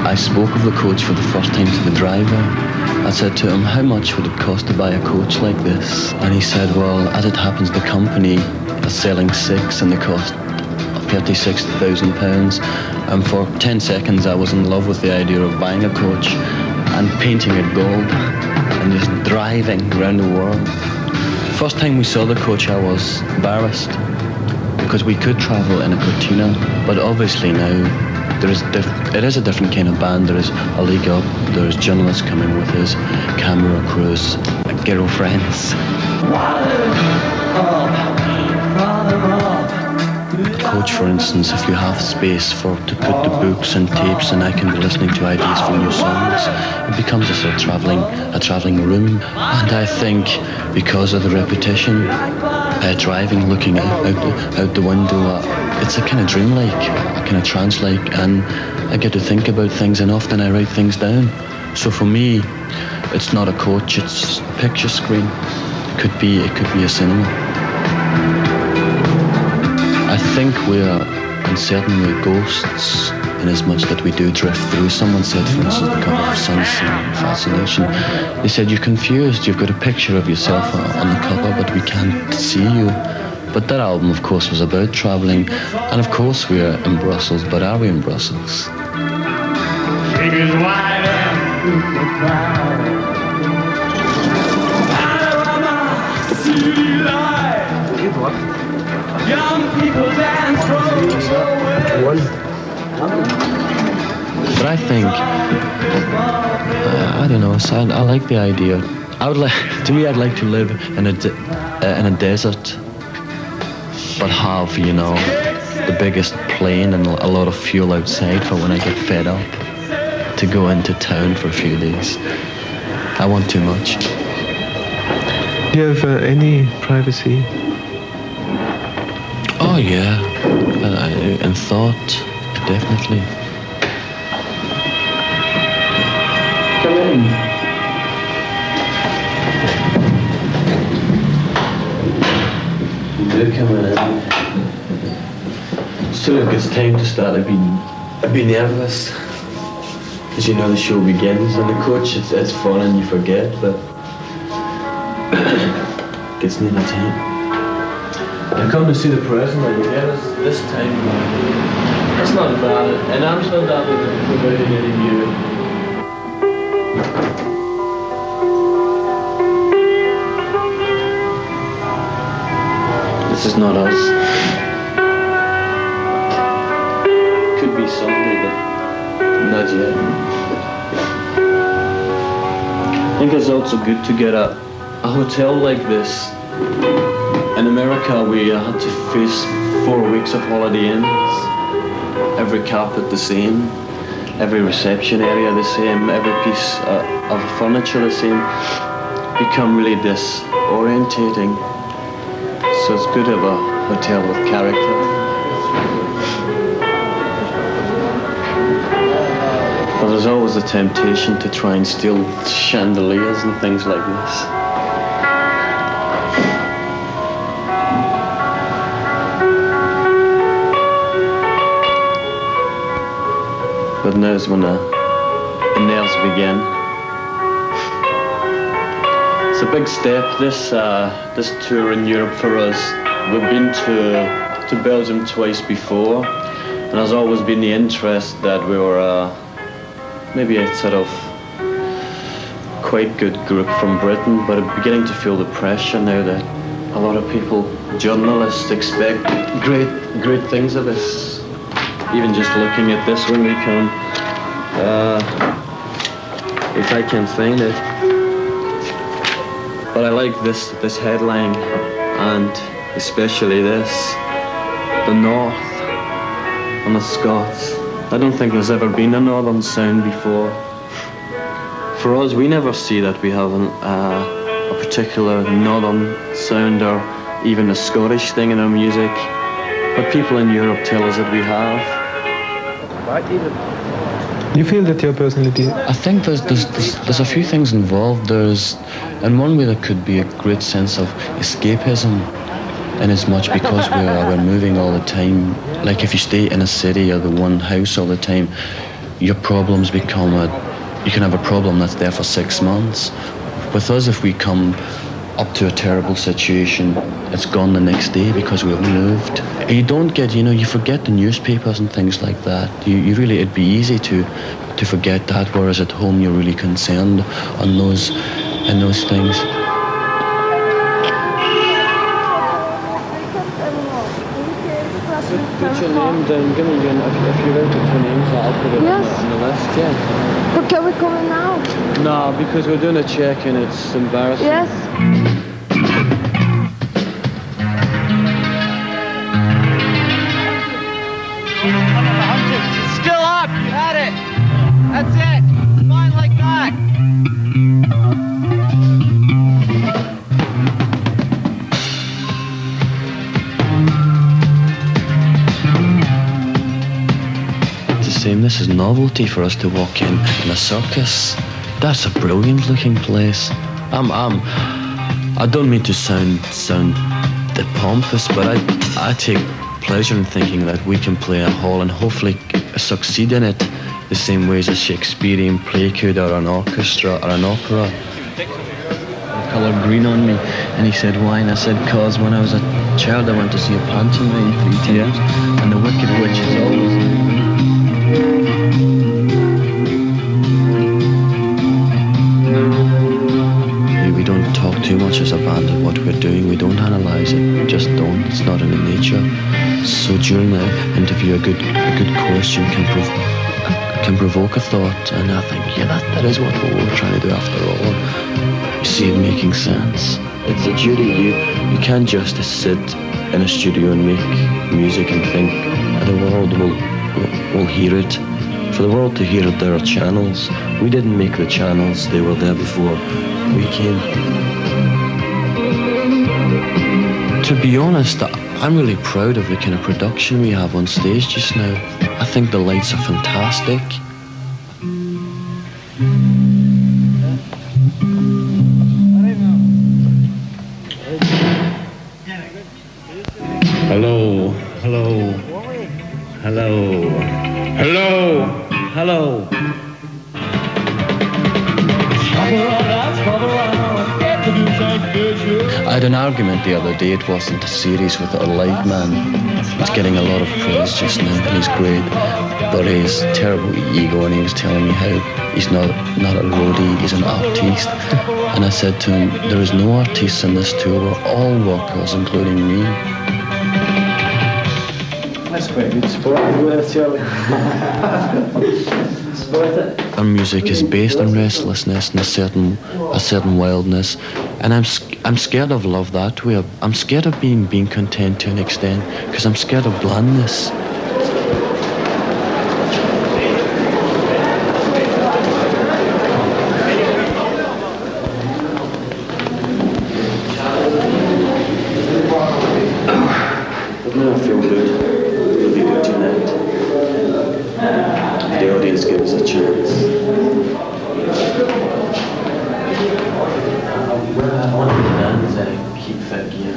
I spoke of the coach for the first time to the driver. I said to him, how much would it cost to buy a coach like this? And he said, well, as it happens, the company is selling 6 and they cost £56,000. And for 10 seconds I was in love with the idea of buying a coach and painting it gold and just driving around the world. First time we saw the coach I was embarrassed because we could travel in a Cortina, but obviously now it is a different kind of band. There is a league up, there's journalists coming with us, camera crews, girlfriends. Coach, for instance, if you have space to put the books and tapes and I can be listening to ideas for new songs, it becomes a sort of travelling room. And I think because of the repetition, driving, looking out the window, it's a kind of dreamlike, kind of trance-like, and I get to think about things, and often I write things down. So for me, it's not a coach, it's a picture screen. It could be a cinema. I think we're in certain way ghosts, in as much that we do drift through. Someone said, for instance, the cover of Sunset Fascination, they said, you're confused, you've got a picture of yourself on the cover, but we can't see you. But that album, of course, was about travelling, and of course we are in Brussels, but are we in Brussels? But I think, I don't know, so I like the idea. I'd like to live in a desert, but have, you know, the biggest plane and a lot of fuel outside for when I get fed up to go into town for a few days. I want too much. Do you have any privacy? Oh yeah, in thought, definitely. Come in. Coming in. As soon as it's time to start, I'd be nervous, because you know the show begins on the coach. It's fun and you forget, but it's nearly time. I come to see the president again this time. That's not bad. In Amsterdam, we're providing any view. This is not us. Could be someday, but not yet. I think it's also good to get a hotel like this. In America, we had to face 4 weeks of Holiday Inns. Every carpet the same, every reception area the same, every piece of furniture the same. Become really disorientating. So it's good to have a hotel with character. But there's always a temptation to try and steal chandeliers and things like this. But now's when the nerves begin. It's a big step, this tour in Europe for us. We've been to Belgium twice before, And there's always been the interest that we were maybe a sort of quite good group from Britain, but I'm beginning to feel the pressure now that a lot of people, journalists, expect great things of us. Even just looking at this when we come, if I can find it. But I like this headline, and especially this, the North and the Scots. I don't think there's ever been a Northern sound before. For us, we never see that we have a particular Northern sound or even a Scottish thing in our music. But people in Europe tell us that we have. You feel that your personality... I think there's a few things involved. In one way, there could be a great sense of escapism, in as much because we're moving all the time. Like if you stay in a city or the one house all the time, your problems become you can have a problem that's there for 6 months. With us, if we come up to a terrible situation, it's gone the next day because we've moved. You don't get, you forget the newspapers and things like that. You really, it'd be easy to forget that, whereas at home you're really concerned on those things. Put your name down, give me if you write your names, I'll put it on the list, yeah. But can we come in now? No, because we're doing a check and it's embarrassing. Yes. Still up, you had it. That's it. Fine like that. This is novelty for us to walk in a circus. That's a brilliant looking place. I don't mean to sound pompous, but I take pleasure in thinking that we can play a hall and hopefully succeed in it the same way as a Shakespearean play could, or an orchestra or an opera. The colour green on me, and he said why, and I said cause when I was a child I went to see a pantomime 3 times, and the Wicked Witch is always... We don't talk too much as a band of what we're doing. We don't analyse it. We just don't. It's not in the nature. So during the interview, a good question can provoke a thought, and I think, yeah, that is what we're trying to do after all. You see it making sense. It's a duty. You can't just sit in a studio and make music and think the world will hear it. For the world to hear it, there are channels. We didn't make the channels, they were there before we came. To be honest, I'm really proud of the kind of production we have on stage just now. I think the lights are fantastic. Hello, hello, hello, hello, hello. I had an argument the other day. It wasn't a series with a live man. He's getting a lot of praise just now, and he's great. But he's terrible ego, and he was telling me how he's not a roadie, he's an artiste. And I said to him, there is no artists in this tour. We're all workers, including me. That's quite good sport. Our music is based on restlessness and a certain wildness, and I'm scared of love that way. I'm scared of being content to an extent, because I'm scared of blandness. I feel good. It'll be good tonight. The audience gives us a chance. One of the bands I keep fit gear.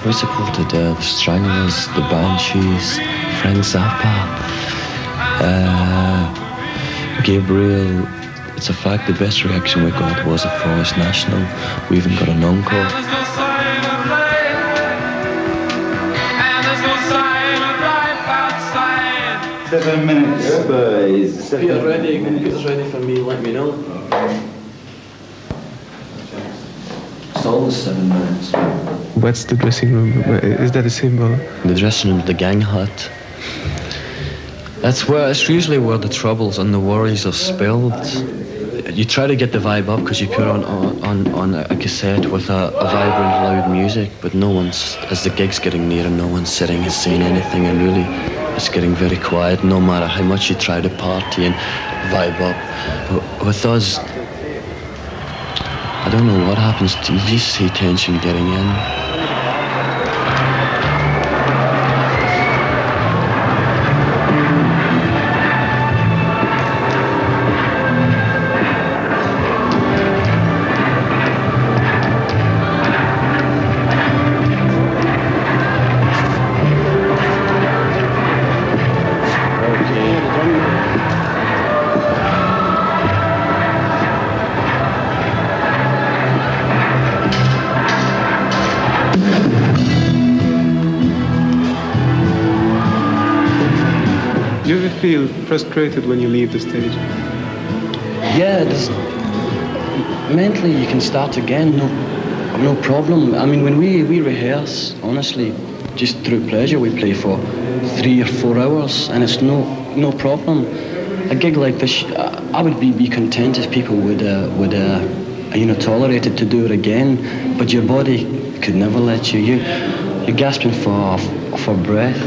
We supported the Stranglers, the Banshees, Frank Zappa, Gabriel. It's a fact, the best reaction we got was a Forest National. We even got an encore. 7 minutes. Peter's ready. When Peter's ready for me, let me know. It's always 7 minutes. What's the dressing room? Is that a symbol? The dressing room, the gang hut. It's usually where the troubles and the worries are spilled. You try to get the vibe up because you put on a cassette with a vibrant, loud music, but no one's, as the gig's getting near, no one's sitting and saying anything, and really it's getting very quiet no matter how much you try to party and vibe up. But with us, I don't know what happens. You just see tension getting in. Do you ever feel frustrated when you leave the stage? Yeah, mentally you can start again, no problem. I mean, when we rehearse, honestly, just through pleasure, we play for 3 or 4 hours, and it's no problem. A gig like this, I would be content if people would tolerate it to do it again, but your body could never let you. You're gasping for breath.